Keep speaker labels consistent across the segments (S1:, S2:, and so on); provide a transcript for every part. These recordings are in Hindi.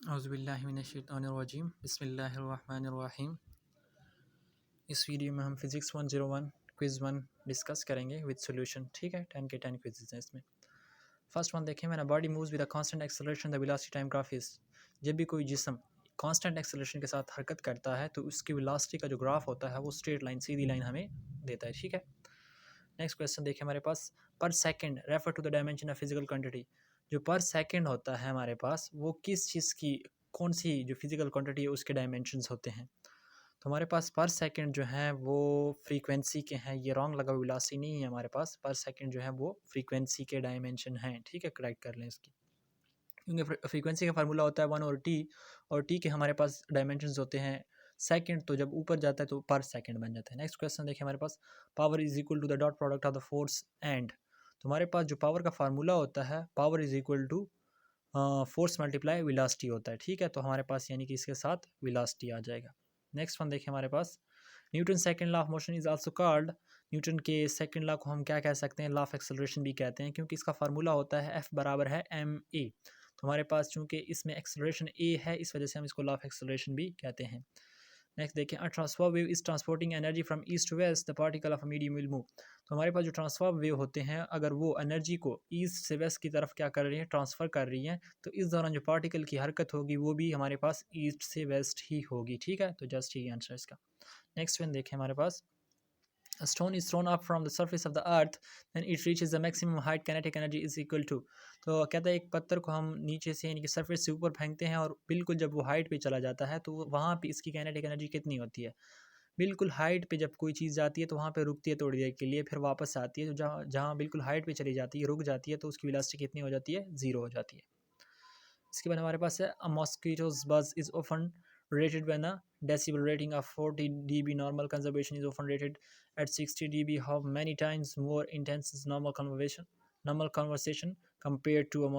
S1: औज़ुबिल्लाहिमिनश्शैतानिर्रजीम बिस्मिल्लाहिर्रहमानिर्रहीम। इस वीडियो में हम फिज़िक्स 101 क्विज़ 1 डिस्कस करेंगे विद सॉल्यूशन। ठीक है, 10 के 10 क्विज़ेस हैं इसमें। फर्स्ट वन देखें, मैंने body moves with a constant acceleration the velocity time graph is. जब भी कोई जिस्म कांस्टेंट एक्सेलरेशन के साथ हरकत करता है तो उसकी वेलोसिटी का जो ग्राफ होता है वो स्ट्रेट लाइन, सीधी लाइन हमें देता है। ठीक है, नेक्स्ट क्वेश्चन देखिए हमारे पास, per second refer to the dimension of physical quantity. जो पर सेकंड होता है हमारे पास वो किस चीज़ की, कौन सी जो फिजिकल क्वांटिटी है उसके डायमेंशंस होते हैं। तो हमारे पास पर सेकंड जो है वो फ्रीक्वेंसी के हैं, ये रॉन्ग लगा, वेलोसिटी नहीं है हमारे पास। पर सेकंड जो है वो फ्रीक्वेंसी के डायमेंशन हैं। ठीक है, करेक्ट कर लें इसकी, क्योंकि फ्रीक्वेंसी का फार्मूला होता है 1/t और टी के हमारे पास डायमेंशंस होते हैं सेकंड, तो जब ऊपर जाता है तो पर सेकंड बन जाता है। नेक्स्ट क्वेश्चन देखिए हमारे पास, power is equal to the dot product of the force and. तो हमारे पास जो पावर का फार्मूला होता है, power is equal to force multiply velocity होता है। ठीक है, तो हमारे पास यानी कि इसके साथ वेलोसिटी आ जाएगा। नेक्स्ट वन देखिए हमारे पास, Newton second law of motion is also called. Newton के सेकंड लॉ को हम क्या कह सकते हैं, लॉ ऑफ एक्सेलरेशन भी कहते हैं, क्योंकि इसका फार्मूला होता है F बराबर है ma। तो हमारे पास चूंकि इसमें एक्सेलरेशन a है, इस वजह से हम इसको लॉ ऑफ एक्सेलरेशन भी कहते हैं। नेक्स्ट देखें, a transfer wave is transporting energy from east to west, the particle of medium will move. तो हमारे पास जो ट्रांसफर वेव होते हैं, अगर वो एनर्जी को ईस्ट से वेस्ट की तरफ क्या कर रही है, ट्रांसफ़र कर रही हैं, तो इस दौरान जो पार्टिकल की हरकत होगी वो भी हमारे पास ईस्ट से वेस्ट ही होगी। ठीक है, तो जस्ट यही आंसर इसका। नेक्स्ट वन देखें हमारे पास, a stone is thrown up from the surface of the earth, then it reaches the maximum height, kinetic energy is equal to। तो कहता है एक पत्थर को हम नीचे से यानी कि सरफेस से ऊपर फेंकते हैं और बिल्कुल जब वो हाइट पे चला जाता है तो वहाँ पे इसकी काइनेटिक एनर्जी कितनी होती है। बिल्कुल हाइट पे जब कोई चीज़ जाती है तो वहाँ पे रुकती है थोड़ी देर के लिए, फिर वापस आती है, तो जहाँ जहाँ बिल्कुल हाइट पे चली जाती है, रुक जाती है, तो उसकी वेलोसिटी कितनी हो जाती है, 0 हो जाती है। इसके बाद हमारे पास है, अ मॉस्किटोज बज is often rated when a decibel rating of 40 dB, normal conservation is often rated at 60 dB. How many times more intense is normal conversation compared to a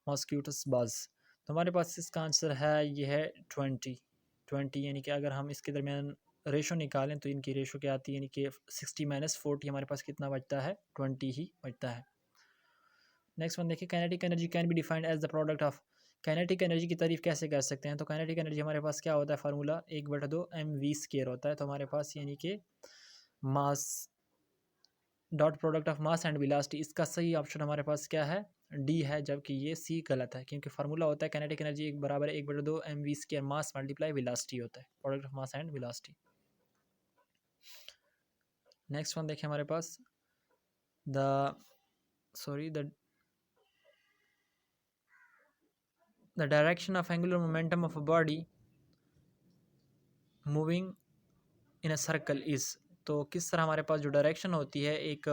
S1: mosquito's buzz। तो हमारे पास इसका आंसर है, ये है 20 यानी कि अगर हम इसके दरमियान रेशो निकालें तो इनकी रेशो क्या आती है, यानी कि 60 माइनस 40 हमारे पास कितना बचता है, 20 ही बचता है। नेक्स्ट वन देखिए, kinetic energy can be defined as the product of. Kinetic energy की तारीफ कैसे कर सकते हैं, तो काइनेटिक एनर्जी हमारे पास क्या होता है, फार्मूला 1/2 mv² होता है। तो हमारे पास यानी कि mass dot product of mass and velocity, इसका सही ऑप्शन हमारे पास क्या है, डी है, जबकि ये सी गलत है, क्योंकि फार्मूला होता है काइनेटिक एनर्जी एक बराबर है 1/2 mv² मास मल्टीप्लाई वेलोसिटी होता है, product of mass and velocity. Next one देखिए हमारे पास, the direction of angular momentum of a body moving in a circle is। तो किस तरह हमारे पास जो डायरेक्शन होती है एक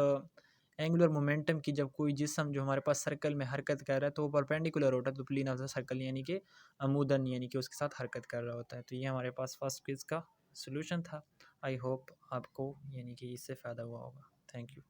S1: एंगुलर मोमेंटम की, जब कोई जिस्म जो हमारे पास सर्कल में हरकत कर रहा है तो वो परपेंडिकुलर होता है तो प्लेन ऑफ द सर्कल, यानी कि अमूदन, यानी कि उसके साथ हरकत कर रहा होता है। तो ये हमारे पास फर्स्ट क्विज का सोल्यूशन था। आई होप आपको यानी कि इससे फ़ायदा हुआ होगा। Thank you.